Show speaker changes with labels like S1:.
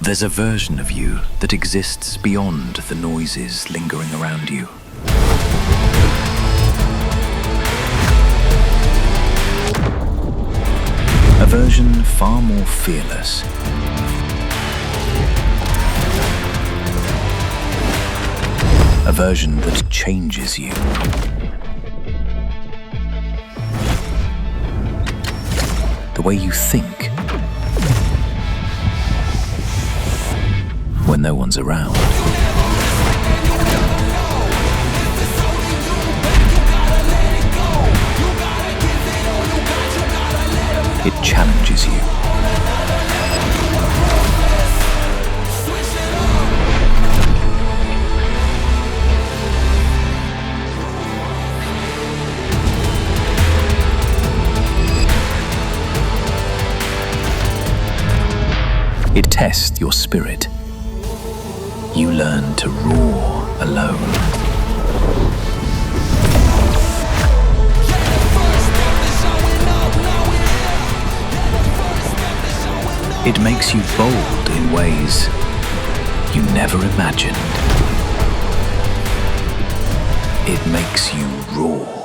S1: There's a version of you that exists beyond the noises lingering around you. A version far more fearless. A version that changes you. The way you think when no one's around. It challenges you. It tests your spirit. You learn to roar alone. It makes you bold in ways you never imagined. It makes you roar.